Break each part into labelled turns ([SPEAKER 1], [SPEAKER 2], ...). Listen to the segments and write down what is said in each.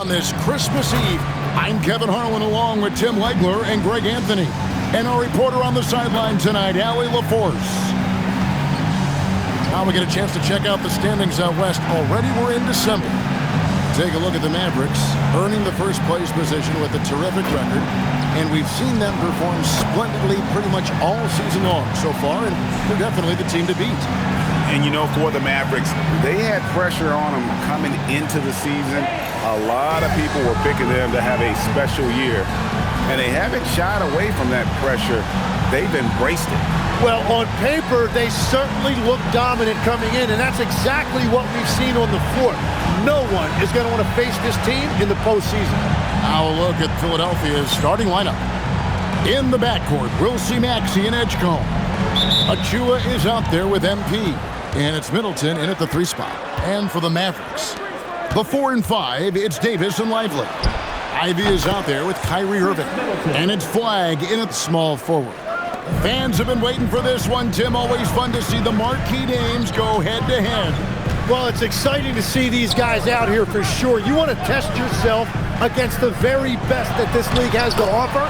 [SPEAKER 1] On this Christmas Eve, I'm Kevin Harlan along with Tim Legler and Greg Anthony. And our reporter on the sideline tonight, Allie LaForce. Now we get a chance to check out the standings out west. Already we're in December. Take a look at the Mavericks, earning the first place position with a terrific record. And we've seen them perform splendidly pretty much all season long so far, and they're definitely the team to beat.
[SPEAKER 2] And you know, for the Mavericks, they had pressure on them coming into the season. A lot of people were picking them to have a special year. And they haven't shied away from that pressure. They've embraced it.
[SPEAKER 3] Well, on paper, they certainly look dominant coming in, and that's exactly what we've seen on the floor. No one is going to want to face this team in the postseason.
[SPEAKER 1] Now a look at Philadelphia's starting lineup. In the backcourt, we'll see Maxey and Edgecombe. Achua is out there with MP. And it's Middleton in at the 3 spot. And for the Mavericks, the 4 and 5, it's Davis and Lively. Ivy is out there with Kyrie Irving. And it's Flagg in at the small forward. Fans have been waiting for this one, Tim. Always fun to see the marquee names go head-to-head.
[SPEAKER 3] Well, it's exciting to see these guys out here for sure. You want to test yourself against the very best that this league has to offer.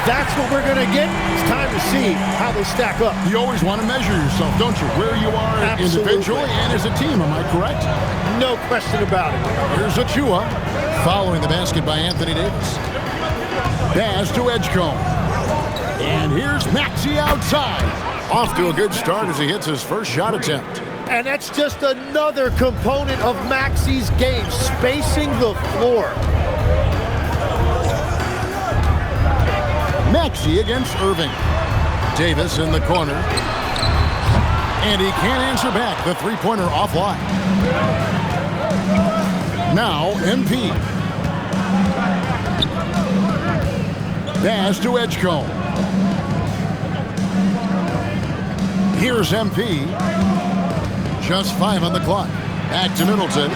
[SPEAKER 3] That's what we're going to get. It's time to see how they stack up.
[SPEAKER 1] You always want to measure yourself, don't you? Where you are individually and as a team, am I correct?
[SPEAKER 3] No question about it.
[SPEAKER 1] Here's Achua, following the basket by Anthony Davis. Pass to Edgecombe. And here's Maxey outside. Off to a good start as he hits his first shot attempt.
[SPEAKER 3] And that's just another component of Maxey's game, spacing the floor.
[SPEAKER 1] Maxey against Irving. Davis in the corner. And he can't answer back. The three-pointer offline. Now MP. Pass to Edgecombe. Here's MP. Just 5 on the clock. Back to Middleton.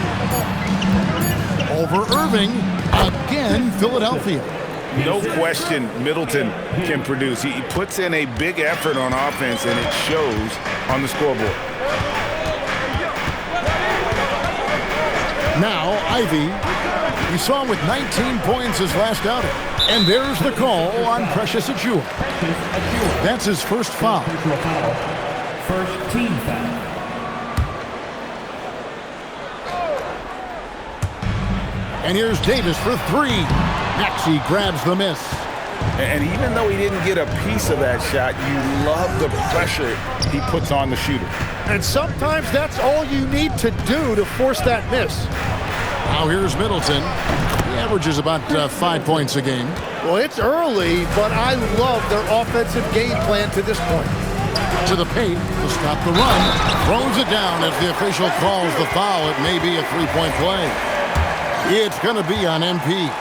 [SPEAKER 1] Over Irving. Again, Philadelphia.
[SPEAKER 2] No question Middleton can produce. He puts in a big effort on offense, and it shows on the scoreboard.
[SPEAKER 1] Now, Ivy. We saw him with 19 points his last outing. And there's the call on Precious Achua. That's his first foul.
[SPEAKER 4] First team foul.
[SPEAKER 1] And here's Davis for 3. Maxey grabs the miss.
[SPEAKER 2] And even though he didn't get a piece of that shot, you love the pressure he puts on the shooter.
[SPEAKER 3] And sometimes that's all you need to do to force that miss.
[SPEAKER 1] Now here's Middleton. He averages about 5 points a game.
[SPEAKER 3] Well, it's early, but I love their offensive game plan to this point.
[SPEAKER 1] To the paint to stop the run. Throws it down as the official calls the foul. It may be a three-point play. It's going to be on MP.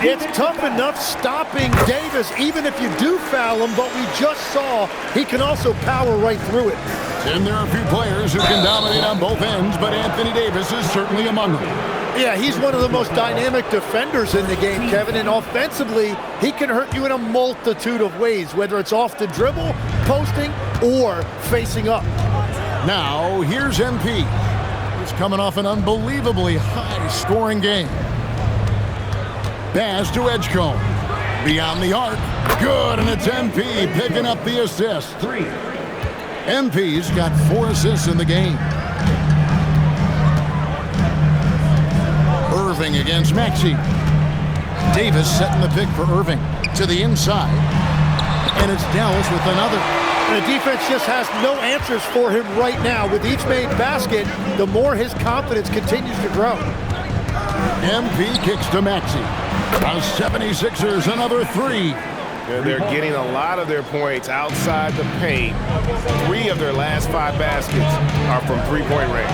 [SPEAKER 3] It's tough enough stopping Davis, even if you do foul him, but we just saw he can also power right through it.
[SPEAKER 1] And there are a few players who can dominate on both ends, but Anthony Davis is certainly among them.
[SPEAKER 3] Yeah, he's one of the most dynamic defenders in the game, Kevin, and offensively, he can hurt you in a multitude of ways, whether it's off the dribble, posting, or facing up.
[SPEAKER 1] Now, here's MP. He's coming off an unbelievably high-scoring game. Pass to Edgecombe. Beyond the arc. Good, and it's MP picking up the assist.
[SPEAKER 4] 3.
[SPEAKER 1] MP's got 4 assists in the game. Irving against Maxey. Davis setting the pick for Irving. To the inside. And it's Dallas with another.
[SPEAKER 3] And the defense just has no answers for him right now. With each made basket, the more his confidence continues to grow.
[SPEAKER 1] MP kicks to Maxey. The 76ers, another 3.
[SPEAKER 2] They're getting a lot of their points outside the paint. 3 of their last 5 baskets are from three-point range.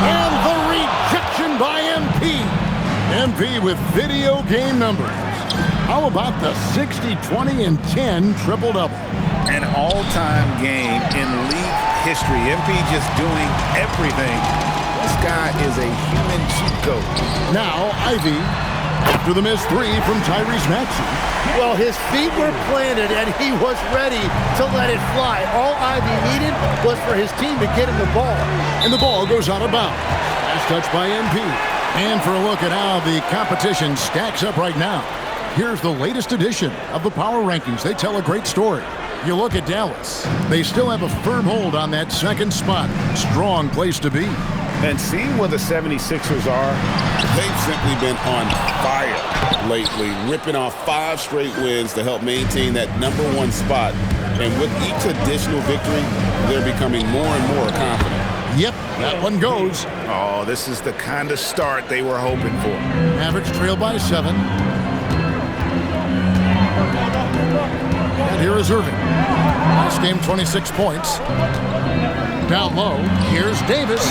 [SPEAKER 1] And the rejection by MP. MP with video game numbers. How about the 60, 20, and 10 triple-double?
[SPEAKER 2] An all-time game in league history. MP just doing everything. This guy is a human cheat code.
[SPEAKER 1] Now, Ivy after the missed three from Tyrese Maxey.
[SPEAKER 3] Well, his feet were planted, and he was ready to let it fly. All Ivy needed was for his team to get him the ball.
[SPEAKER 1] And the ball goes out of bounds. Last touch by MP. And for a look at how the competition stacks up right now, here's the latest edition of the Power Rankings. They tell a great story. You look at Dallas. They still have a firm hold on that second spot. Strong place to be.
[SPEAKER 2] And seeing where the 76ers are, they've simply been on fire lately, ripping off 5 straight wins to help maintain that #1 spot. And with each additional victory, they're becoming more and more confident.
[SPEAKER 1] Yep, that one goes.
[SPEAKER 2] Oh, this is the kind of start they were hoping for.
[SPEAKER 1] Mavericks trail by 7. And here is Irving. Last game, 26 points. Down low, here's Davis.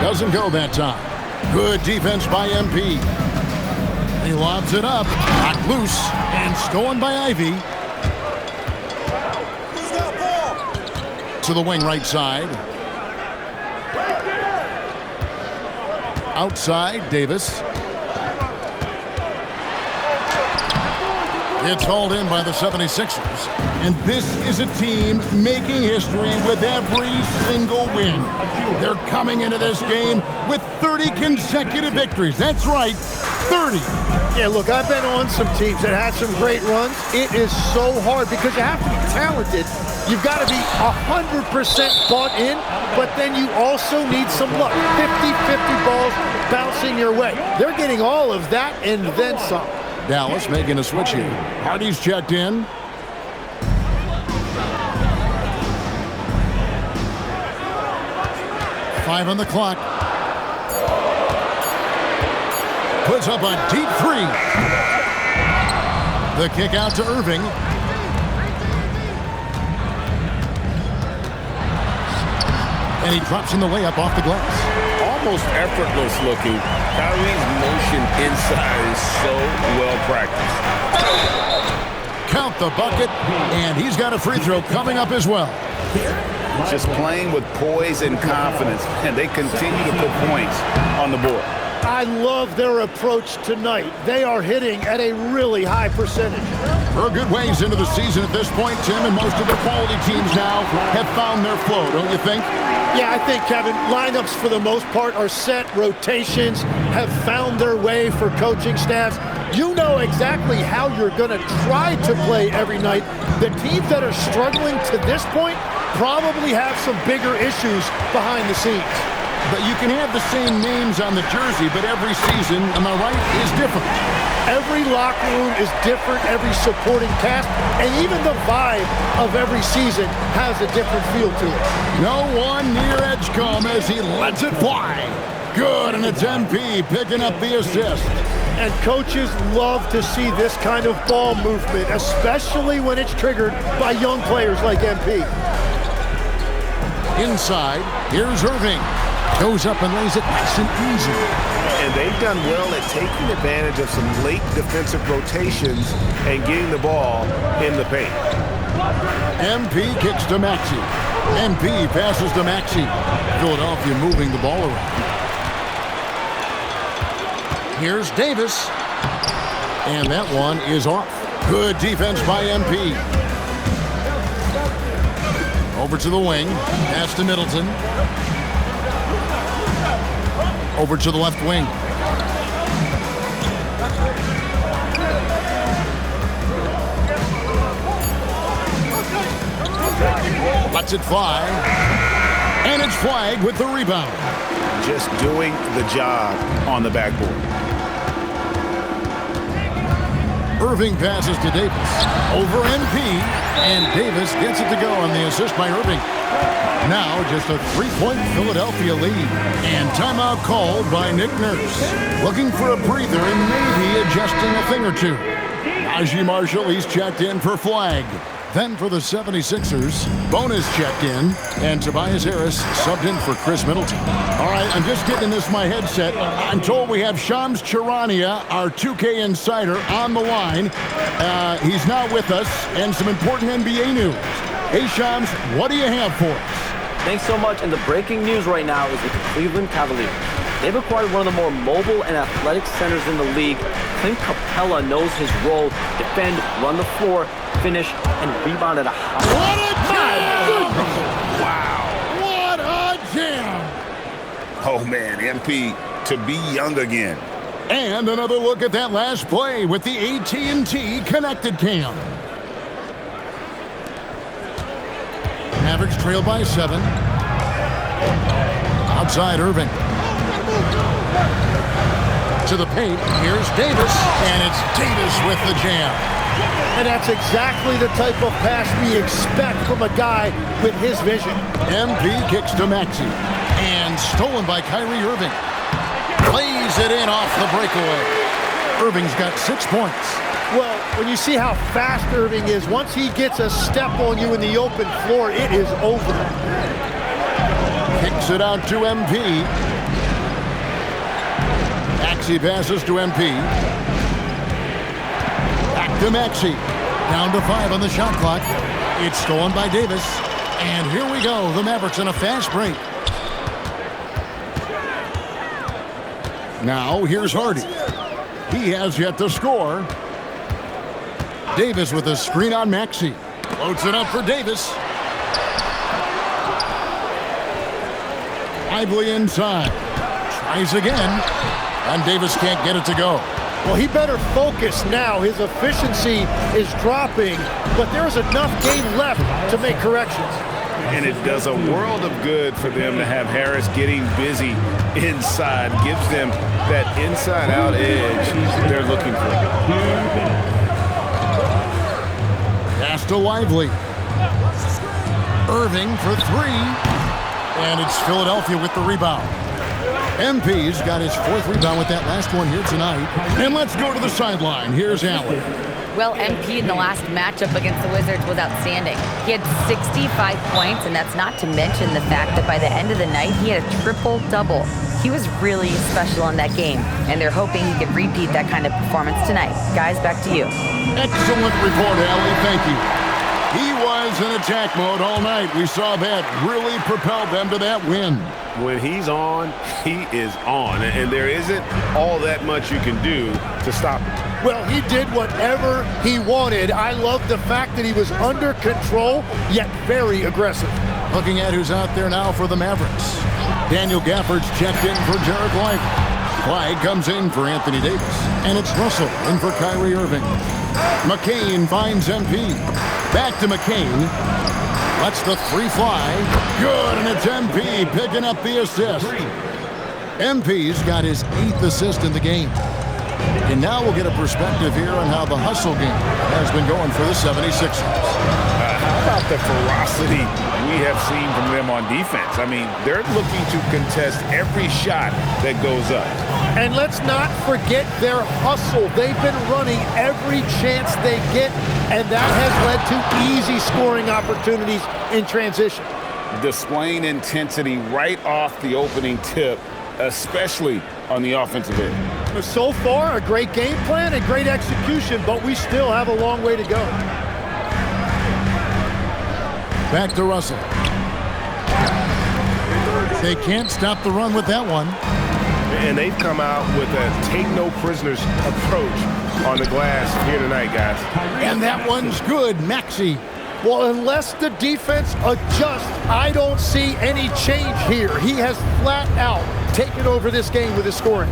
[SPEAKER 1] Doesn't go that time. Good defense by MP. He lobs it up, knocked loose, and stolen by Ivy. To the wing right side. Outside, Davis. It's hauled in by the 76ers. And this is a team making history with every single win. They're coming into this game with 30 consecutive victories. That's right, 30.
[SPEAKER 3] Yeah, look, I've been on some teams that had some great runs. It is so hard because you have to be talented. You've got to be 100% bought in, but then you also need some luck. 50-50 balls bouncing your way. They're getting all of that and then some.
[SPEAKER 1] Dallas making a switch here. Hardy's checked in. Five on the clock. Puts up a deep three. The kick out to Irving. And he drops in the layup off the glass.
[SPEAKER 2] Almost effortless looking. Kyrie's motion inside is so well practiced.
[SPEAKER 1] Count the bucket, and he's got a free throw coming up as well.
[SPEAKER 2] Just playing with poise and confidence, and they continue to put points on the board.
[SPEAKER 3] I love their approach tonight. They are hitting at a really high percentage.
[SPEAKER 1] We're a good ways into the season at this point, Tim, and most of the quality teams now have found their flow, don't you think?
[SPEAKER 3] Yeah, I think, Kevin, lineups for the most part are set. Rotations have found their way for coaching staffs. You know exactly how you're going to try to play every night. The teams that are struggling to this point probably have some bigger issues behind the scenes.
[SPEAKER 1] But you can have the same names on the jersey, but every season, am I right, is different.
[SPEAKER 3] Every locker room is different, every supporting cast, and even the vibe of every season has a different feel to it.
[SPEAKER 1] No one near Edgecombe as he lets it fly. Good, and it's MP picking up the assist.
[SPEAKER 3] And coaches love to see this kind of ball movement, especially when it's triggered by young players like MP.
[SPEAKER 1] Inside, here's Irving. Goes up and lays it nice and easy.
[SPEAKER 2] And they've done well at taking advantage of some late defensive rotations and getting the ball in the paint.
[SPEAKER 1] MP kicks to Maxey. MP passes to Maxey. Philadelphia moving the ball around. Here's Davis. And that one is off. Good defense by MP. Over to the wing. Pass to Middleton. Over to the left wing. Lets it fly. And it's flagged with the rebound.
[SPEAKER 2] Just doing the job on the backboard.
[SPEAKER 1] Irving passes to Davis. Over MP. And Davis gets it to go on the assist by Irving. Now just a 3-point Philadelphia lead. And timeout called by Nick Nurse. Looking for a breather and maybe adjusting a thing or two. Najee Marshall, he's checked in for flag. Then for the 76ers, Bonus checked in, and Tobias Harris subbed in for Chris Middleton. All right, I'm just getting this in my headset. I'm told we have Shams Charania, our 2K insider, on the line. He's now with us, and some important NBA news. Hey, Shams, what do you have for us?
[SPEAKER 5] Thanks so much, and the breaking news right now is with the Cleveland Cavaliers. They've acquired one of the more mobile and athletic centers in the league. Clint Capella knows his role: defend, run the floor, finish, and rebound at a high.
[SPEAKER 1] What a jam!
[SPEAKER 2] Wow.
[SPEAKER 1] What a jam!
[SPEAKER 2] Oh, man, MP to be young again.
[SPEAKER 1] And another look at that last play with the AT&T connected cam. Mavericks trail by 7. Outside Irving. To the paint, here's Davis, and it's Davis with the jam.
[SPEAKER 3] And that's exactly the type of pass we expect from a guy with his vision.
[SPEAKER 1] MP kicks to Maxey, and stolen by Kyrie Irving. Plays it in off the breakaway. Irving's got 6 points.
[SPEAKER 3] Well, when you see how fast Irving is, once he gets a step on you in the open floor, it is over.
[SPEAKER 1] Kicks it out to MP. Maxey passes to MP. Back to Maxey. Down to 5 on the shot clock. It's stolen by Davis. And here we go. The Mavericks on a fast break. Now here's Hardy. He has yet to score. Davis with a screen on Maxey. Loads it up for Davis. Lively inside. Tries again. And Davis can't get it to go.
[SPEAKER 3] Well, he better focus now. His efficiency is dropping, but there's enough game left to make corrections.
[SPEAKER 2] And it does a world of good for them to have Harris getting busy inside. Gives them that inside-out edge they're looking for.
[SPEAKER 1] Pass to Lively. Irving for 3. And it's Philadelphia with the rebound. MP's got his 4th rebound with that last one here tonight. And let's go to the sideline. Here's Allen.
[SPEAKER 6] Well, MP in the last matchup against the Wizards was outstanding. He had 65 points, and that's not to mention the fact that by the end of the night, he had a triple-double. He was really special in that game, and they're hoping he can repeat that kind of performance tonight. Guys, back to you.
[SPEAKER 1] Excellent report, Allie. Thank you. He was in attack mode all night. We saw that really propelled them to that win.
[SPEAKER 2] When he's on, he is on. And there isn't all that much you can do to stop him.
[SPEAKER 3] Well, he did whatever he wanted. I love the fact that he was under control, yet very aggressive.
[SPEAKER 1] Looking at who's out there now for the Mavericks. Daniel Gafford's checked in for Jarrett Lively. Clyde comes in for Anthony Davis. And it's Russell in for Kyrie Irving. McCain finds MP. Back to McCain. Lets the 3 fly. Good, and it's MP picking up the assist. MP's got his 8th assist in the game. And now we'll get a perspective here on how the hustle game has been going for the 76ers.
[SPEAKER 2] How about the ferocity we have seen from them on defense? I mean, they're looking to contest every shot that goes up.
[SPEAKER 3] And let's not forget their hustle. They've been running every chance they get, and that has led to easy scoring opportunities in transition.
[SPEAKER 2] Displaying intensity right off the opening tip, especially on the offensive end.
[SPEAKER 3] So far, a great game plan and great execution, but we still have a long way to go.
[SPEAKER 1] Back to Russell. They can't stop the run with that one.
[SPEAKER 2] And they've come out with a take-no-prisoners approach on the glass here tonight, guys.
[SPEAKER 1] And that one's good, Maxey.
[SPEAKER 3] Well, unless the defense adjusts, I don't see any change here. He has flat out taken over this game with his scoring.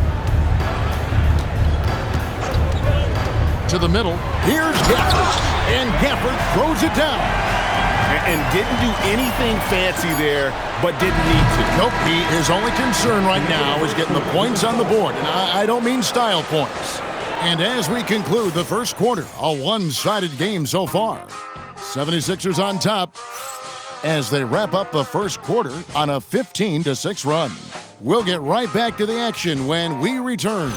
[SPEAKER 1] To the middle. Here's Gafford. And Gafford throws it down.
[SPEAKER 2] And didn't do anything fancy there, but didn't need to.
[SPEAKER 1] Nope, his only concern right now is getting the points on the board. And I don't mean style points. And as we conclude the first quarter, a one-sided game so far. 76ers on top as they wrap up the first quarter on a 15-6 run. We'll get right back to the action when we return.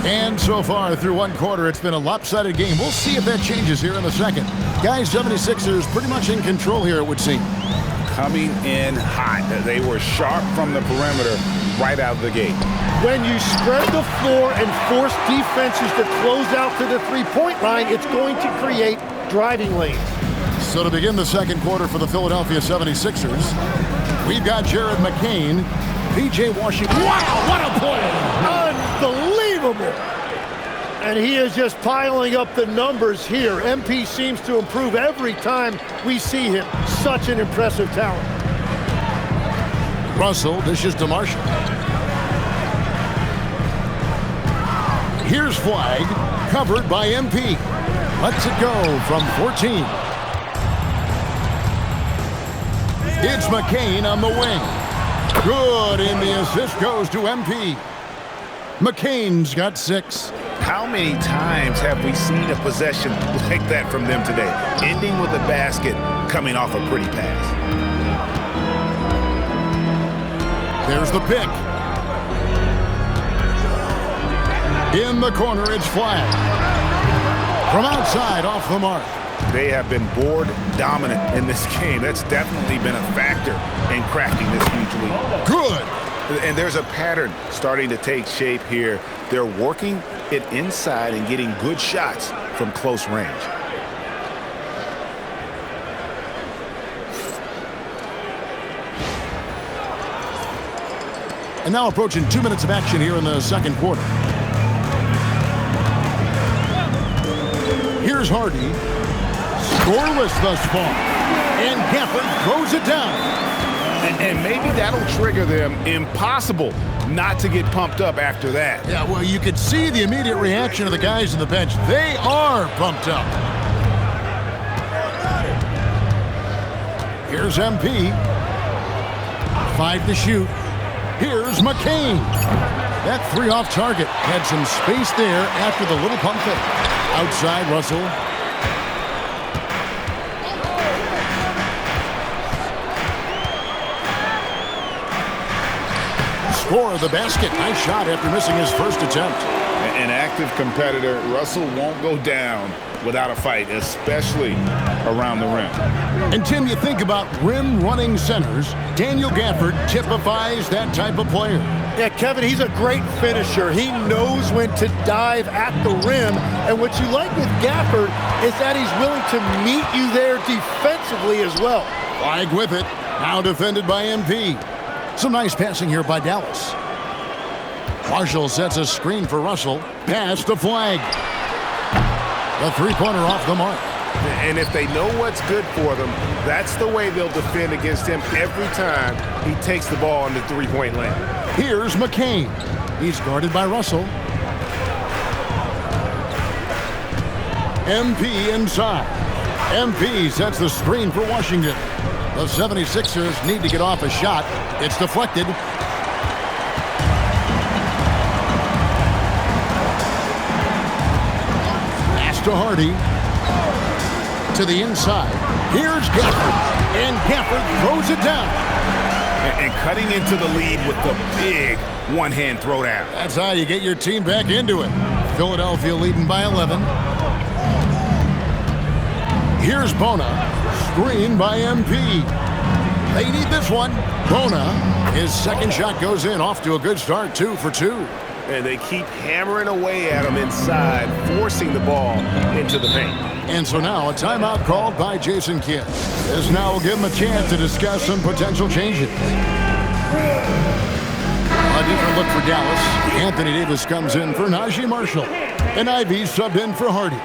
[SPEAKER 1] And so far through one quarter, it's been a lopsided game. We'll see if that changes here in the second. Guys, 76ers pretty much in control here, it would seem.
[SPEAKER 2] Coming in hot. They were sharp from the perimeter, right out of the gate.
[SPEAKER 3] When you spread the floor and force defenses to close out to the three-point line, it's going to create driving lanes.
[SPEAKER 1] So to begin the second quarter for the Philadelphia 76ers, we've got Jared McCain, P.J. Washington. Wow, what a play!
[SPEAKER 3] Unbelievable! And he is just piling up the numbers here. MP seems to improve every time we see him. Such an impressive talent.
[SPEAKER 1] Russell dishes to Marshall. Here's Flag, covered by MP. Lets it go from 14. It's McCain on the wing. Good, and the assist goes to MP. McCain's got 6.
[SPEAKER 2] How many times have we seen a possession like that from them today? Ending with a basket, coming off a pretty pass.
[SPEAKER 1] There's the pick. In the corner, it's Flag. From outside, off the mark.
[SPEAKER 2] They have been board dominant in this game. That's definitely been a factor in cracking this huge lead.
[SPEAKER 1] Good.
[SPEAKER 2] And there's a pattern starting to take shape here. They're working it inside and getting good shots from close range.
[SPEAKER 1] And now approaching 2 minutes of action here in the second quarter. Here's Hardy. Scoreless thus far. And Gafford throws it down.
[SPEAKER 2] And maybe that'll trigger them. Impossible not to get pumped up after that.
[SPEAKER 1] Yeah, well, you could see the immediate reaction of the guys on the bench. They are pumped up. Here's MP. 5 to shoot. Here's McCain. That 3 off target. Had some space there after the little pump fake. Outside, Russell. Score the basket. Nice shot after missing his first attempt.
[SPEAKER 2] An active competitor. Russell won't go down without a fight, especially around the rim.
[SPEAKER 1] And Tim, you think about rim-running centers, Daniel Gafford typifies that type of player.
[SPEAKER 3] Yeah, Kevin, he's a great finisher. He knows when to dive at the rim. And what you like with Gafford is that he's willing to meet you there defensively as well.
[SPEAKER 1] Flag with it. Now defended by MP. Some nice passing here by Dallas. Marshall sets a screen for Russell. Pass to Flag. The three-pointer off the mark.
[SPEAKER 2] And if they know what's good for them, that's the way they'll defend against him every time he takes the ball in the three-point lane.
[SPEAKER 1] Here's McCain. He's guarded by Russell. MP inside. MP sets the screen for Washington. The 76ers need to get off a shot. It's deflected. Pass to Hardy. To the inside. Here's Gafford. And Gafford throws it down.
[SPEAKER 2] And cutting into the lead with the big one-hand throwdown.
[SPEAKER 1] That's how you get your team back into it. Philadelphia leading by 11. Here's Bona. Screen by MP. They need this one. Bona, his second shot goes in, off to a good start, 2 for 2.
[SPEAKER 2] And they keep hammering away at him inside, forcing the ball into the paint.
[SPEAKER 1] And so now a timeout called by Jason Kidd. This now will give him a chance to discuss some potential changes. A different look for Dallas. Anthony Davis comes in for Najee Marshall. And Ivy subbed in for Hardy.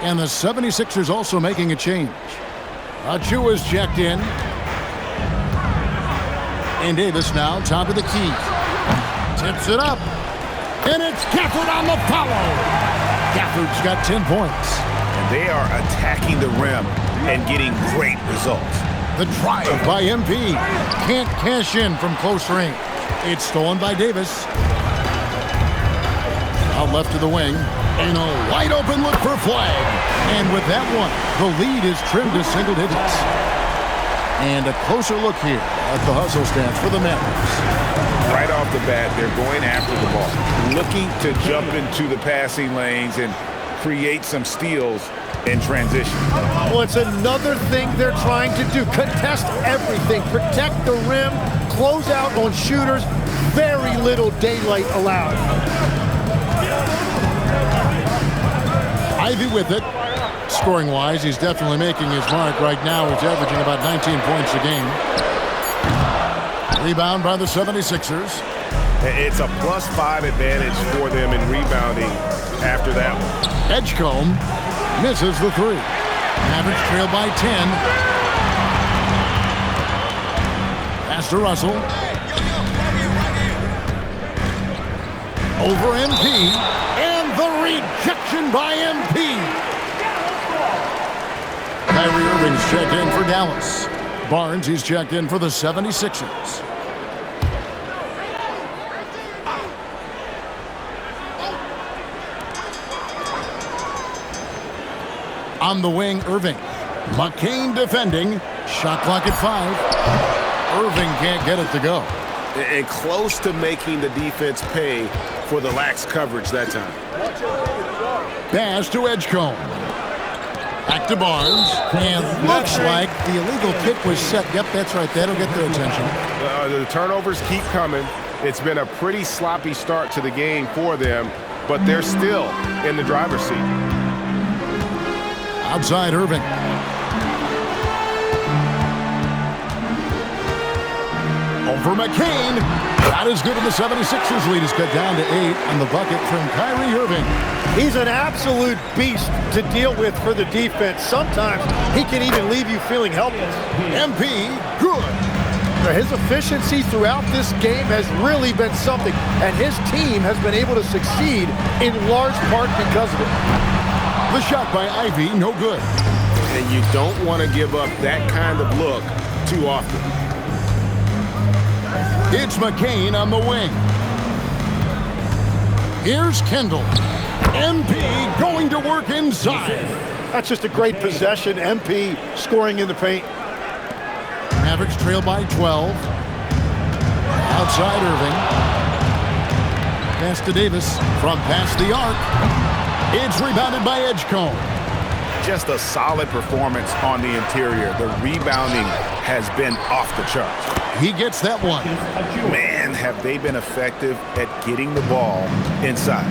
[SPEAKER 1] And the 76ers also making a change. Achua's checked in. And Davis now top of the key. Tips it up. And it's Gafford on the follow. Gafford's got 10 points.
[SPEAKER 2] And they are attacking the rim and getting great results.
[SPEAKER 1] The drive by MP. Can't cash in from close range. It's stolen by Davis. Out left to the wing. And a wide open look for Flag. And with that one, the lead is trimmed to single digits. And a closer look here at the hustle stance for the Mavericks.
[SPEAKER 2] Right off the bat, they're going after the ball, looking to jump into the passing lanes and create some steals in transition.
[SPEAKER 3] Well, it's another thing they're trying to do. Contest everything. Protect the rim. Close out on shooters. very little daylight allowed.
[SPEAKER 1] Ivy with it. Scoring-wise, he's definitely making his mark. Right now, he's averaging about 19 points a game. Rebound by the 76ers.
[SPEAKER 2] It's a +5 advantage for them in rebounding after that one.
[SPEAKER 1] Edgecombe misses the three. Mavericks trail by 10. Pass to Russell. Over MP. And the rejection by MP. Kyrie Irving's checked in for Dallas. Barnes, he's checked in for the 76ers. On the wing, Irving. McCain defending. Shot clock at 5. Irving can't get it to go.
[SPEAKER 2] And close to making the defense pay for the lax coverage that time.
[SPEAKER 1] Pass to Edgecombe. Back to Barnes. And looks like the illegal kick was set. Yep, that's right. That'll get their attention.
[SPEAKER 2] The turnovers keep coming. It's been a pretty sloppy start to the game for them, but they're still in the driver's seat.
[SPEAKER 1] Outside Irving. Over McCain. Not as good, and the 76ers lead is cut down to 8 on the bucket from Kyrie Irving.
[SPEAKER 3] He's an absolute beast to deal with for the defense. Sometimes he can even leave you feeling helpless.
[SPEAKER 1] MP, good.
[SPEAKER 3] His efficiency throughout this game has really been something, and his team has been able to succeed in large part because of it.
[SPEAKER 1] The shot by Ivy, no good.
[SPEAKER 2] And you don't want to give up that kind of look too often.
[SPEAKER 1] It's McCain on the wing. Here's Kendall. MP going to work inside.
[SPEAKER 3] That's just a great possession. MP scoring in the paint.
[SPEAKER 1] Mavericks trail by 12. Outside Irving. Pass to Davis from past the arc. It's rebounded by Edgecombe.
[SPEAKER 2] Just a solid performance on the interior. The rebounding has been off the charts.
[SPEAKER 1] He gets that one.
[SPEAKER 2] Man, have they been effective at getting the ball inside.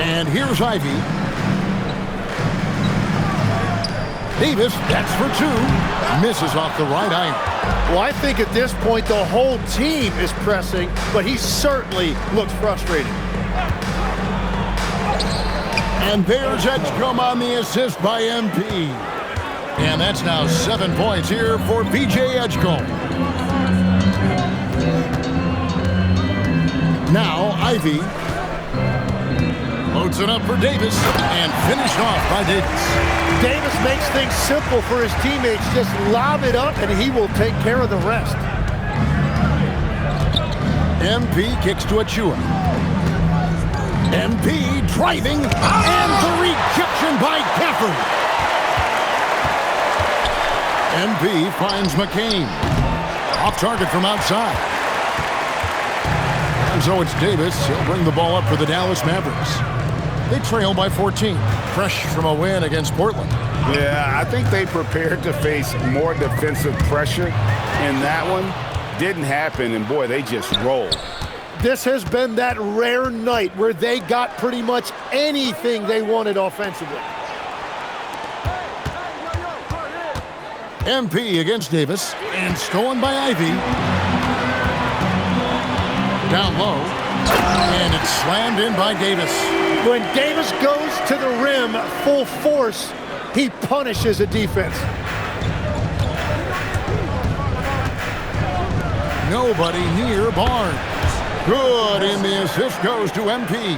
[SPEAKER 1] And here's Ivy. Davis, that's for 2. Misses off the right iron.
[SPEAKER 3] Well, I think at this point the whole team is pressing, but he certainly looks frustrated.
[SPEAKER 1] And there's Edgecombe on the assist by MP. And that's now 7 points here for B.J. Edgecombe. Now Ivy loads it up for Davis and finished off by Davis.
[SPEAKER 3] Davis makes things simple for his teammates. Just lob it up and he will take care of the rest.
[SPEAKER 1] MP kicks to Achua. MP driving, and the rejection by Gafford. MP finds McCain. Off target from outside. And so it's Davis. He'll bring the ball up for the Dallas Mavericks. They trail by 14. Fresh from a win against Portland.
[SPEAKER 2] Yeah, I think they prepared to face more defensive pressure in that one. Didn't happen, and boy, they just rolled.
[SPEAKER 3] This has been that rare night where they got pretty much anything they wanted offensively.
[SPEAKER 1] MP against Davis, and stolen by Ivy. Down low, and it's slammed in by Davis.
[SPEAKER 3] When Davis goes to the rim full force, he punishes a defense.
[SPEAKER 1] Nobody near Barnes. Good, and the assist goes to MP.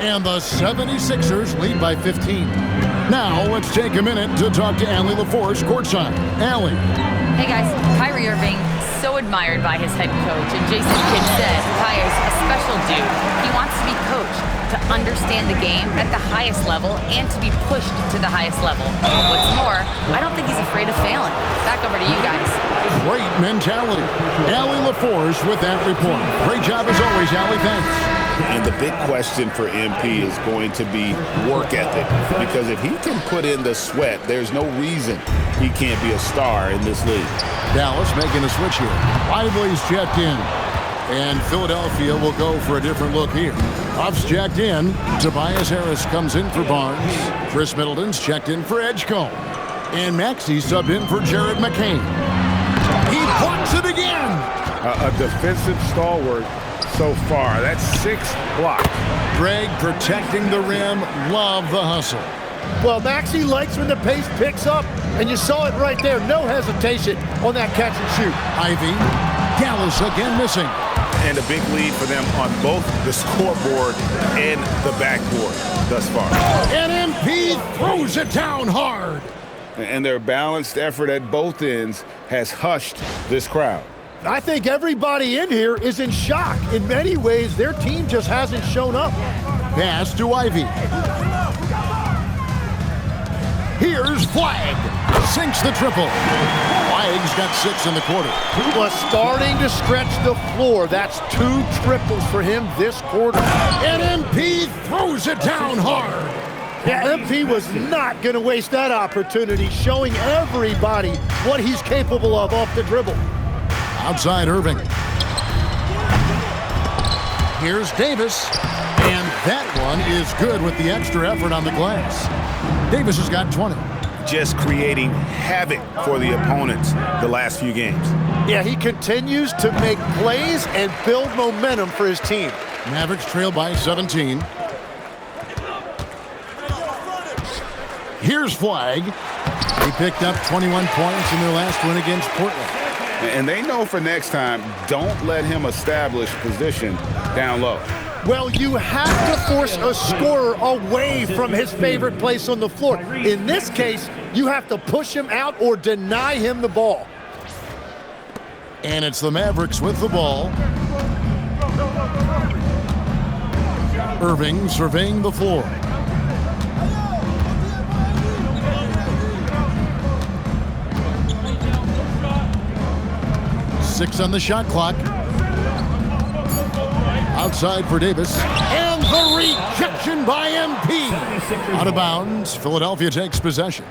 [SPEAKER 1] And the 76ers lead by 15. Now, let's take a minute to talk to Allie LaForce courtside. Allie.
[SPEAKER 6] Hey guys, Kyrie Irving, so admired by his head coach, and Jason Kidd said Kai is a special dude. He wants to be coached to understand the game at the highest level and to be pushed to the highest level. What's more, I don't think he's afraid of failing. Back over to you guys.
[SPEAKER 1] Great mentality. Allie LaForce with that report. Great job as always, Allie. Thanks.
[SPEAKER 2] And the big question for MP is going to be work ethic, because if he can put in the sweat, there's no reason he can't be a star in this league.
[SPEAKER 1] Dallas making a switch here. Lively's checked in. And Philadelphia will go for a different look here. Huff's checked in. Tobias Harris comes in for Barnes. Chris Middleton's checked in for Edgecombe. And Maxey subbed in for Jared McCain. He blocks it again.
[SPEAKER 2] A defensive stalwart so far. That's 6 blocks.
[SPEAKER 1] Greg protecting the rim. Love the hustle.
[SPEAKER 3] Well, Maxey likes when the pace picks up, and you saw it right there. No hesitation on that catch and shoot.
[SPEAKER 1] Ivy. Dallas again missing.
[SPEAKER 2] And a big lead for them on both the scoreboard and the backboard thus far.
[SPEAKER 1] And MP throws it down hard.
[SPEAKER 2] And their balanced effort at both ends has hushed this crowd.
[SPEAKER 3] I think everybody in here is in shock. In many ways, their team just hasn't shown up.
[SPEAKER 1] Pass to Ivy. Here's Flag. Sinks the triple. Flag's got 6 in the quarter.
[SPEAKER 3] He was starting to stretch the floor. That's 2 triples for him this quarter.
[SPEAKER 1] And MP throws it down hard.
[SPEAKER 3] Yeah, MP was not going to waste that opportunity, showing everybody what he's capable of off the dribble.
[SPEAKER 1] Outside Irving. Here's Davis. And that one is good with the extra effort on the glass. Davis has got 20.
[SPEAKER 2] Just creating havoc for the opponents the last few games.
[SPEAKER 3] Yeah, he continues to make plays and build momentum for his team.
[SPEAKER 1] Mavericks trail by 17. Here's Flag. He picked up 21 points in their last win against Portland.
[SPEAKER 2] And they know for next time, don't let him establish position down low.
[SPEAKER 3] Well, you have to force a scorer away from his favorite place on the floor. In this case, you have to push him out or deny him the ball.
[SPEAKER 1] And it's the Mavericks with the ball. Irving surveying the floor. Six on the shot clock. Outside for Davis. And the rejection by MP. Out of bounds. Philadelphia takes possession.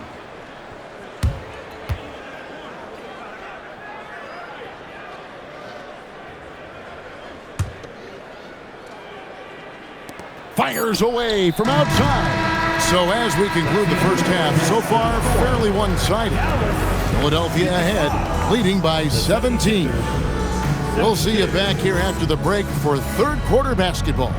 [SPEAKER 1] Fires away from outside. So as we conclude the first half, so far fairly one-sided. Philadelphia ahead, leading by 17. We'll see you back here after the break for third quarter basketball.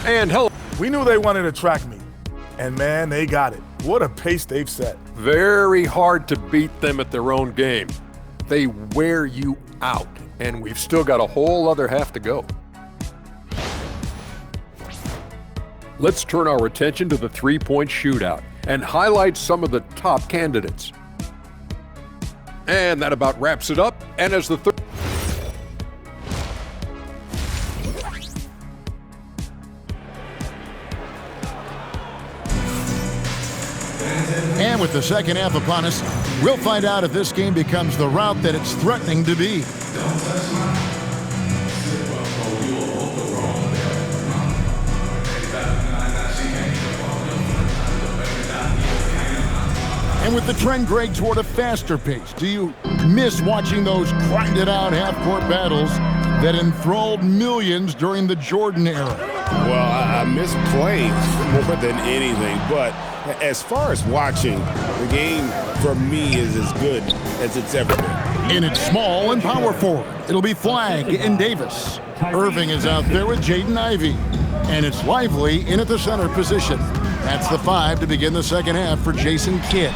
[SPEAKER 7] And hello. We knew they wanted to track me. And man, they got it. What a pace they've set.
[SPEAKER 8] Very hard to beat them at their own game. They wear you out, and we've still got a whole other half to go. Let's turn our attention to the three-point shootout and highlight some of the top candidates. And that about wraps it up. And as the third
[SPEAKER 1] And with the second half upon us, we'll find out if this game becomes the route that it's threatening to be. And with the trend, Greg, toward a faster pace, do you miss watching those grinded-out half-court battles that enthralled millions during the Jordan era?
[SPEAKER 2] Well, I miss playing more than anything, but as far as watching, the game for me is as good as it's ever been.
[SPEAKER 1] And it's small and power forward. It'll be Flag and Davis. Irving is out there with Jaden Ivey. And it's Lively in at the center position. That's the 5 to begin the second half for Jason Kidd.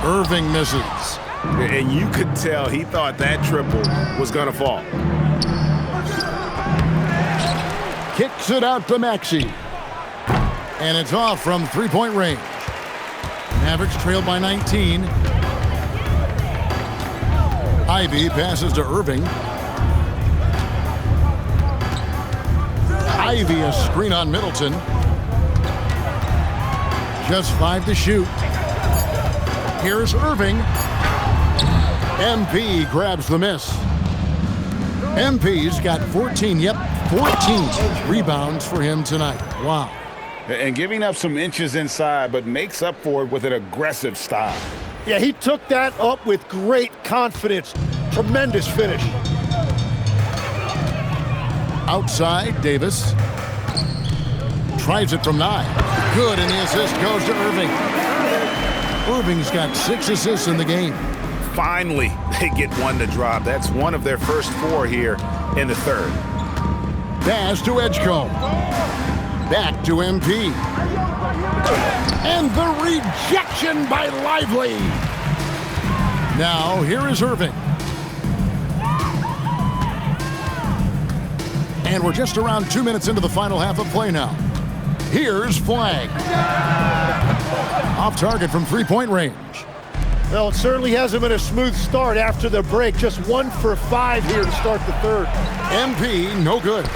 [SPEAKER 1] Irving misses.
[SPEAKER 2] And you could tell he thought that triple was going to fall.
[SPEAKER 1] Kicks it out to Maxey. And it's off from three-point range. Mavericks trail by 19. Ivy passes to Irving. Ivy, a screen on Middleton. Just 5 to shoot. Here's Irving. MP grabs the miss. MP's got 14 rebounds for him tonight. Wow.
[SPEAKER 2] And giving up some inches inside, but makes up for it with an aggressive style.
[SPEAKER 3] Yeah, he took that up with great confidence. Tremendous finish.
[SPEAKER 1] Outside, Davis. Tries it from 9. Good, and the assist goes to Irving. Irving's got 6 assists in the game.
[SPEAKER 2] Finally, they get one to drop. That's one of their first 4 here in the third.
[SPEAKER 1] Pass to Edgecombe. Back to MP. And the rejection by Lively. Now, here is Irving. And we're just around 2 minutes into the final half of play now. Here's Flag. Off target from three-point range.
[SPEAKER 3] Well, it certainly hasn't been a smooth start after the break. Just 1 for 5 here to start the third.
[SPEAKER 1] MP, no good.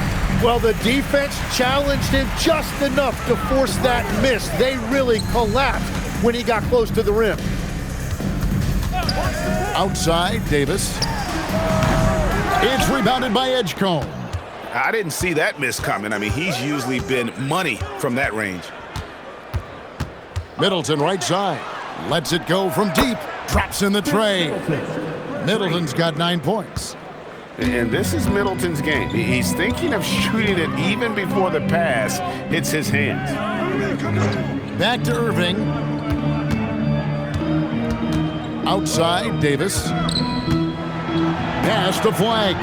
[SPEAKER 3] Well, the defense challenged him just enough to force that miss. They really collapsed when he got close to the rim.
[SPEAKER 1] Outside, Davis. It's rebounded by Edgecombe.
[SPEAKER 2] I didn't see that miss coming. I mean, he's usually been money from that range.
[SPEAKER 1] Middleton right side. Lets it go from deep. Drops in the tray. Middleton's got 9 points.
[SPEAKER 2] And this is Middleton's game. He's thinking of shooting it even before the pass hits his hands.
[SPEAKER 1] Back to Irving. Outside, Davis. Pass to Flag.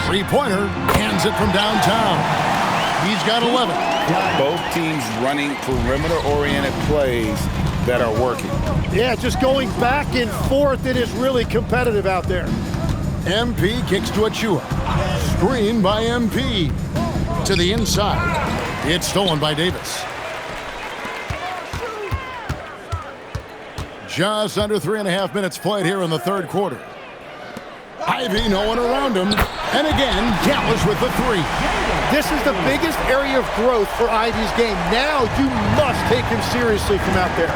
[SPEAKER 1] Three-pointer. Hands it from downtown. He's got 11.
[SPEAKER 2] Both teams running perimeter-oriented plays that are working.
[SPEAKER 3] Yeah, just going back and forth. It is really competitive out there.
[SPEAKER 1] MP kicks to Achua. Screen by MP. To the inside. It's stolen by Davis. Just under 3.5 minutes played here in the third quarter. Ivy, no one around him. And again, Dallas with the 3.
[SPEAKER 3] This is the biggest area of growth for Ivy's game. Now you must take him seriously from out there.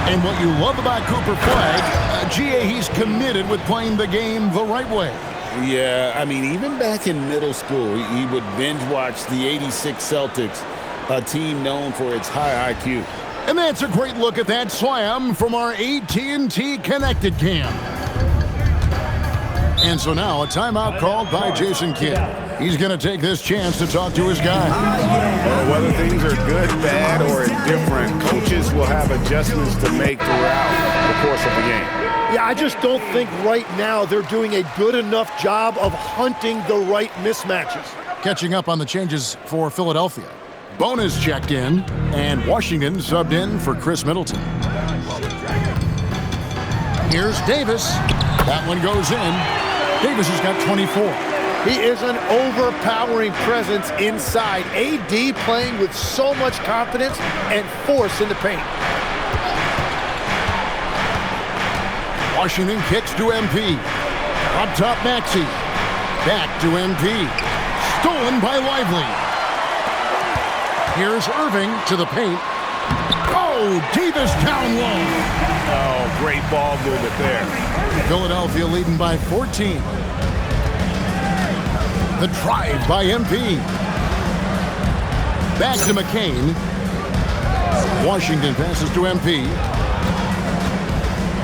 [SPEAKER 1] And what you love about Cooper Flag, GA, he's committed with playing the game the right way.
[SPEAKER 2] Yeah, I mean, even back in middle school, he would binge watch the '86 Celtics, a team known for its high IQ.
[SPEAKER 1] And that's a great look at that slam from our AT&T Connected Cam. And so now a timeout called by Jason Kidd. He's going to take this chance to talk to his guy.
[SPEAKER 2] Well, whether things are good, bad, or indifferent, coaches will have adjustments to make throughout the course of the game.
[SPEAKER 3] Yeah, I just don't think right now they're doing a good enough job of hunting the right mismatches.
[SPEAKER 1] Catching up on the changes for Philadelphia. Bonus checked in, and Washington subbed in for Chris Middleton. Here's Davis. That one goes in. Davis has got 24.
[SPEAKER 3] He is an overpowering presence inside. AD playing with so much confidence and force in the paint.
[SPEAKER 1] Washington kicks to MP. Up top, Maxey. Back to MP. Stolen by Lively. Here's Irving to the paint. Oh, Davis down low.
[SPEAKER 2] Oh, great ball movement there.
[SPEAKER 1] Philadelphia leading by 14. The drive by MP. Back to McCain. Washington passes to MP.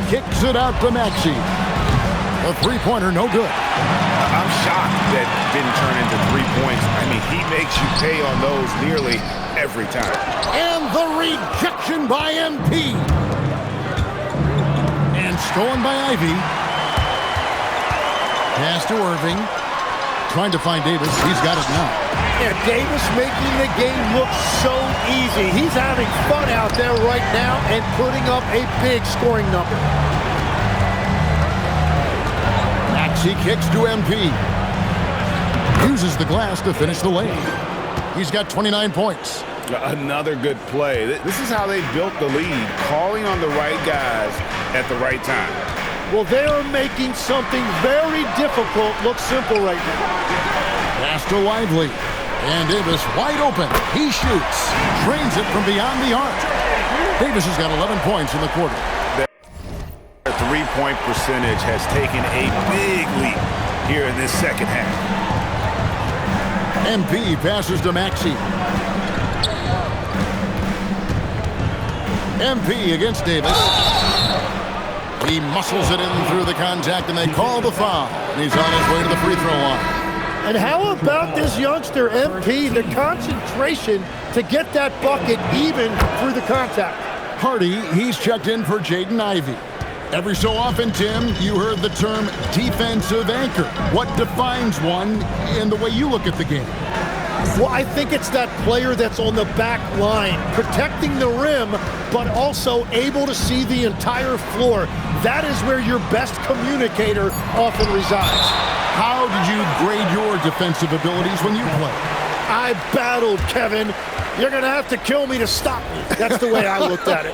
[SPEAKER 1] Kicks it out to Maxey. A three-pointer, no good.
[SPEAKER 2] I'm shocked that didn't turn into 3 points. I mean, he makes you pay on those nearly every time.
[SPEAKER 1] And the rejection by MP. And stolen by Ivy. Pass to Irving. Trying to find Davis. He's got it now.
[SPEAKER 3] Yeah, Davis making the game look so easy. He's having fun out there right now and putting up a big scoring number.
[SPEAKER 1] Maxey kicks to MP. Uses the glass to finish the lane. He's got 29 points.
[SPEAKER 2] Another good play. This is how they built the lead, calling on the right guys at the right time.
[SPEAKER 3] Well, they are making something very difficult look simple right now.
[SPEAKER 1] Pass to Lively. And Davis wide open. He shoots. Drains it from beyond the arc. Davis has got 11 points in the quarter.
[SPEAKER 2] Their three-point percentage has taken a big leap here in this second half.
[SPEAKER 1] MP passes to Maxey. MP against Davis. He muscles it in through the contact, and they call the foul. And he's on his way to the free throw line.
[SPEAKER 3] And how about this youngster, MP, the concentration to get that bucket even through the contact?
[SPEAKER 1] Hardy, he's checked in for Jaden Ivey. Every so often, Tim, you heard the term defensive anchor. What defines one in the way you look at the game?
[SPEAKER 3] Well, I think it's that player that's on the back line, protecting the rim, but also able to see the entire floor. That is where your best communicator often resides.
[SPEAKER 1] How did you grade your defensive abilities when you played?
[SPEAKER 3] I battled, Kevin. You're going to have to kill me to stop me. That's the way I looked at it.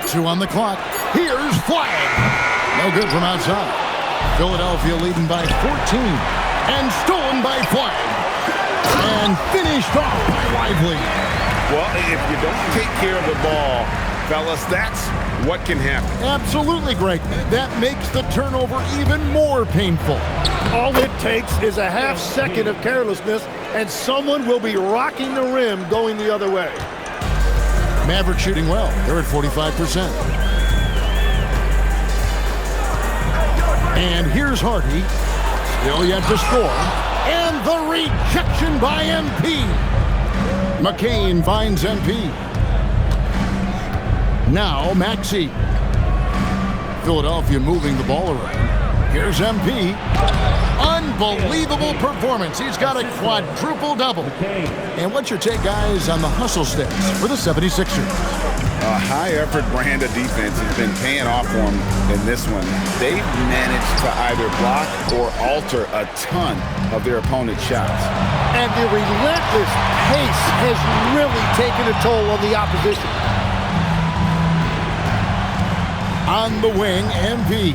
[SPEAKER 1] Two on the clock. Here's Flag. No good from outside. Philadelphia leading by 14. And stolen by Flag. And finished off by Lively.
[SPEAKER 2] Well, if you don't take care of the ball, fellas, that's what can happen.
[SPEAKER 1] Absolutely, Greg. That makes the turnover even more painful.
[SPEAKER 3] All it takes is a half second of carelessness, and someone will be rocking the rim going the other way.
[SPEAKER 1] Mavericks shooting well. They're at 45%. And here's Hardy. Still yet to score. And the rejection by MP. McCain finds MP. Now Maxey. Philadelphia moving the ball around. Here's MP. Unbelievable performance. He's got a quadruple double. And what's your take, guys, on the hustle stats for the 76ers?
[SPEAKER 2] A high-effort brand of defense has been paying off for them in this one. They've managed to either block or alter a ton of their opponent's shots.
[SPEAKER 3] And the relentless pace has really taken a toll on the opposition.
[SPEAKER 1] On the wing, MP.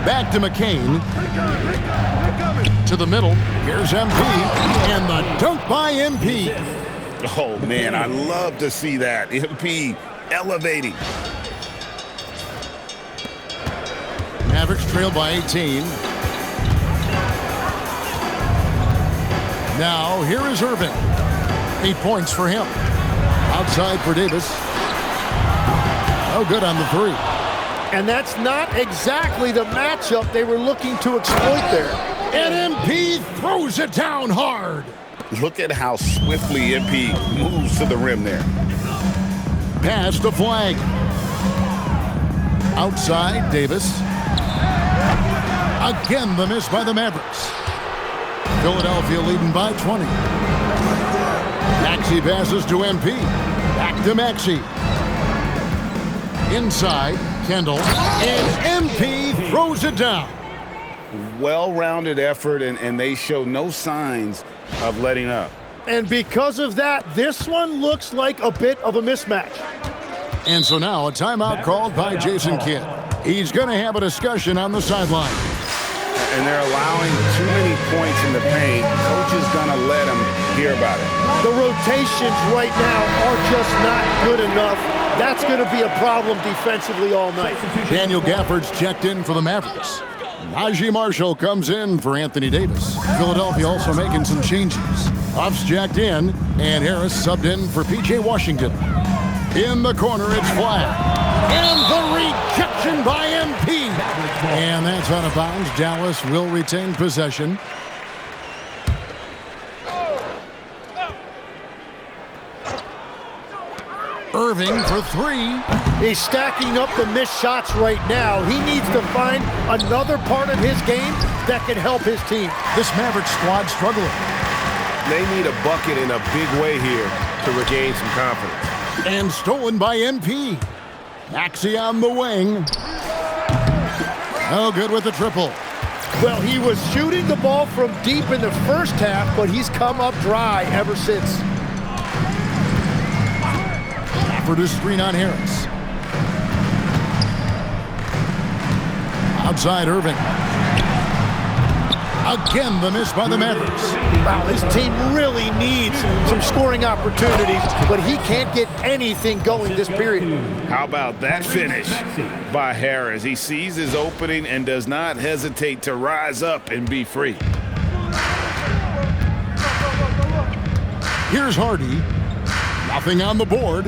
[SPEAKER 1] Back to McCain. To the middle. Here's MP. And the dunk by MP.
[SPEAKER 2] Oh, man, I love to see that. MP elevating.
[SPEAKER 1] Mavericks trail by 18. Now, here is Irvin. 8 points for him. Outside for Davis. No good on the three.
[SPEAKER 3] And that's not exactly the matchup they were looking to exploit there.
[SPEAKER 1] And MP throws it down hard.
[SPEAKER 2] Look at how swiftly MP moves to the rim there.
[SPEAKER 1] Pass to Flag. Outside, Davis. Again, the miss by the Mavericks. Philadelphia leading by 20. Maxey passes to MP. Back to Maxey. Inside, Kendall. And MP throws it down.
[SPEAKER 2] Well-rounded effort, and they show no signs of letting up.
[SPEAKER 3] And because of that, this one looks like a bit of a mismatch.
[SPEAKER 1] And so now a timeout called by Jason Kidd. He's going to have a discussion on the sideline.
[SPEAKER 2] And they're allowing too many points in the paint. Coach is going to let them hear about it.
[SPEAKER 3] The rotations right now are just not good enough. That's going to be a problem defensively all night.
[SPEAKER 1] Daniel Gafford's checked in for the Mavericks. Najee Marshall comes in for Anthony Davis. Philadelphia also making some changes. Huff's jacked in, and Harris subbed in for P.J. Washington. In the corner, it's Flag. And the rejection by MP. And that's out of bounds. Dallas will retain possession. Irving for three.
[SPEAKER 3] He's stacking up the missed shots right now. He needs to find another part of his game that can help his team.
[SPEAKER 1] This Mavericks squad struggling.
[SPEAKER 2] They need a bucket in a big way here to regain some confidence.
[SPEAKER 1] And stolen by MP. Maxey on the wing. No good with the triple.
[SPEAKER 3] Well, he was shooting the ball from deep in the first half, but he's come up dry ever since.
[SPEAKER 1] Produce screen on Harris. Outside Irving. Again, the miss by the Mavericks.
[SPEAKER 3] Wow, this team really needs some scoring opportunities, but he can't get anything going this period.
[SPEAKER 2] How about that finish by Harris? He sees his opening and does not hesitate to rise up and be free.
[SPEAKER 1] Here's Hardy. Nothing on the board.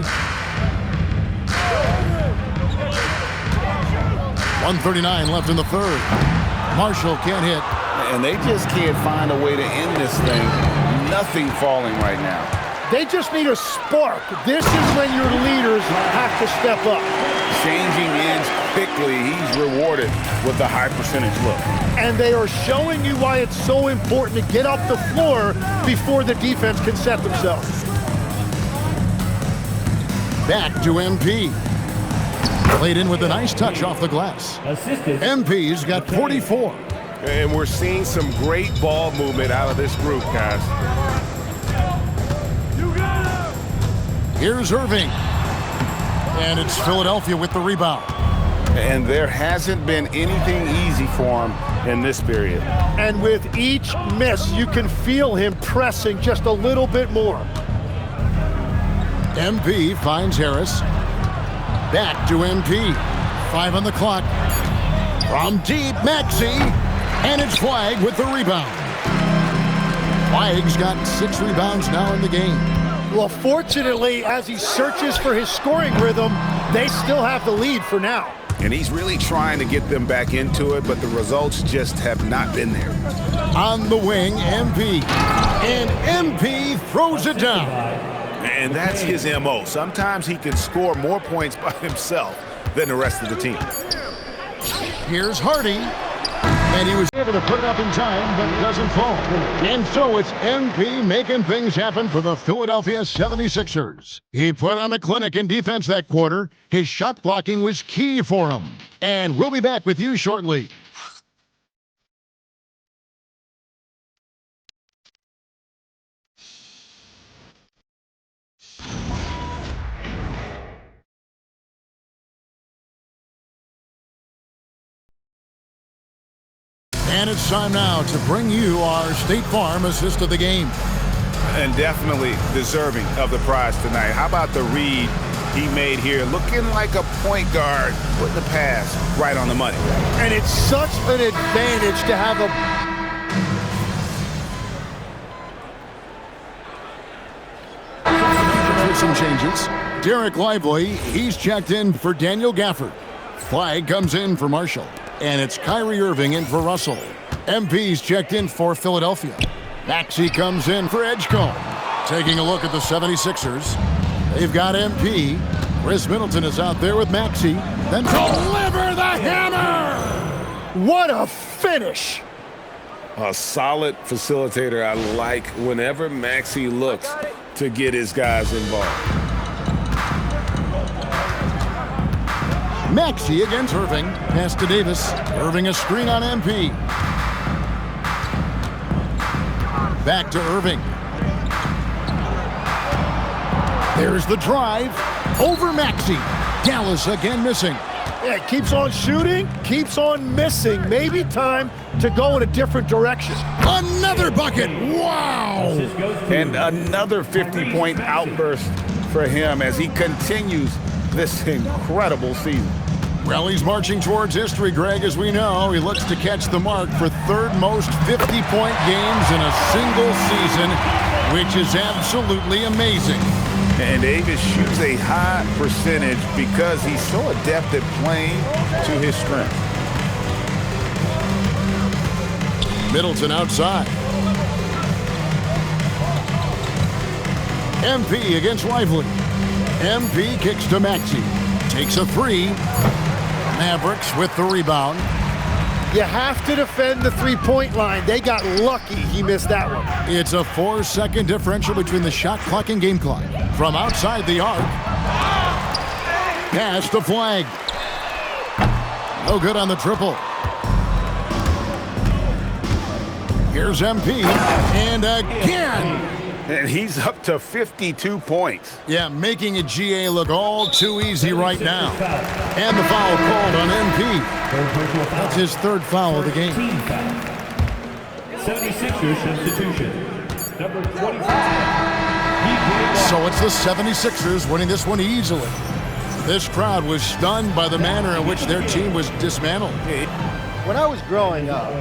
[SPEAKER 1] 1:39 left in the third. Marshall can't hit.
[SPEAKER 2] And they just can't find a way to end this thing. Nothing falling right now.
[SPEAKER 3] They just need a spark. This is when your leaders have to step up.
[SPEAKER 2] Changing ends quickly. He's rewarded with a high percentage look.
[SPEAKER 3] And they are showing you why it's so important to get off the floor before the defense can set themselves.
[SPEAKER 1] Back to MP. Played in with a nice touch off the glass. MP's got 44.
[SPEAKER 2] And we're seeing some great ball movement out of this group, guys.
[SPEAKER 1] Here's Irving. And it's Philadelphia with the rebound.
[SPEAKER 2] And there hasn't been anything easy for him in this period.
[SPEAKER 3] And with each miss, you can feel him pressing just a little bit more.
[SPEAKER 1] MP finds Harris. Back to MP. 5 on the clock. From deep, Maxey. And it's Flagg with the rebound. Flagg's got 6 rebounds now in the game.
[SPEAKER 3] Well, fortunately, as he searches for his scoring rhythm, they still have the lead for now.
[SPEAKER 2] And he's really trying to get them back into it, but the results just have not been there.
[SPEAKER 1] On the wing, MP. And MP throws it down.
[SPEAKER 2] And that's his MO. Sometimes he can score more points by himself than the rest of the team.
[SPEAKER 1] Here's Hardy. And he was able to put it up in time, but doesn't fall. And so it's MP making things happen for the Philadelphia 76ers. He put on a clinic in defense that quarter. His shot blocking was key for him. And we'll be back with you shortly. And it's time now to bring you our State Farm assist of the game.
[SPEAKER 2] And definitely deserving of the prize tonight. How about the read he made here? Looking like a point guard with the pass right on the money.
[SPEAKER 3] And it's such an advantage to have
[SPEAKER 1] some changes. Derek Lively, he's checked in for Daniel Gafford. Flagg comes in for Marshall. And it's Kyrie Irving in for Russell. MP's checked in for Philadelphia. Maxey comes in for Edgecombe. Taking a look at the 76ers. They've got MP. Chris Middleton is out there with Maxey. Then deliver the hammer!
[SPEAKER 3] What a finish!
[SPEAKER 2] A solid facilitator. I like whenever Maxey looks to get his guys involved.
[SPEAKER 1] Maxey against Irving. Pass to Davis. Irving a screen on MP. Back to Irving. There's the drive. Over Maxey. Dallas again missing.
[SPEAKER 3] Yeah, keeps on shooting, keeps on missing. Maybe time to go in a different direction.
[SPEAKER 1] Another bucket. Wow.
[SPEAKER 2] And another 50-point outburst for him as he continues this incredible season.
[SPEAKER 1] Well, he's marching towards history, Greg, as we know. He looks to catch the mark for third most 50-point games in a single season, which is absolutely amazing.
[SPEAKER 2] And Davis shoots a high percentage because he's so adept at playing to his strength.
[SPEAKER 1] Middleton outside. MP against Lively. MP kicks to Maxey. Takes a 3. Mavericks with the rebound.
[SPEAKER 3] You have to defend the three-point line. They got lucky he missed that one.
[SPEAKER 1] It's a 4-second differential between the shot clock and game clock. From outside the arc. Pass to Flagg. No good on the triple. Here's MP. And again.
[SPEAKER 2] And he's up to 52 points.
[SPEAKER 1] Yeah, making a GA look all too easy right now. And the foul called on MP. That's his third foul of the game.
[SPEAKER 4] Team foul. 76ers substitution. Number 25.
[SPEAKER 1] So it's the 76ers winning this one easily. This crowd was stunned by the manner in which their team was dismantled.
[SPEAKER 9] When I was growing up,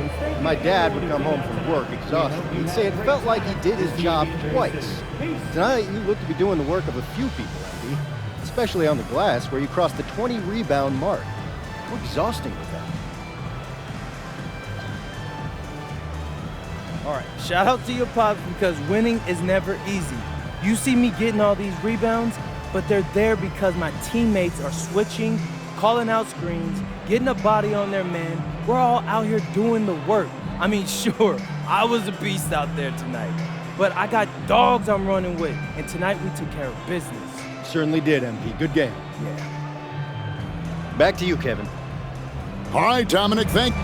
[SPEAKER 9] my dad would come home from work exhausted. He'd say it felt like he did his job twice. Tonight, you look to be doing the work of a few people, Andy, especially on the glass, where you crossed the 20-rebound mark. How exhausting was that?
[SPEAKER 10] All right, shout out to your pops because winning is never easy. You see me getting all these rebounds, but they're there because my teammates are switching, calling out screens, getting a body on their man. We're all out here doing the work. I mean, sure, I was a beast out there tonight, but I got dogs I'm running with, and tonight we took care of business.
[SPEAKER 9] Certainly did, MP. Good game.
[SPEAKER 10] Yeah.
[SPEAKER 9] Back to you, Kevin.
[SPEAKER 1] All right, Dominic, thank you.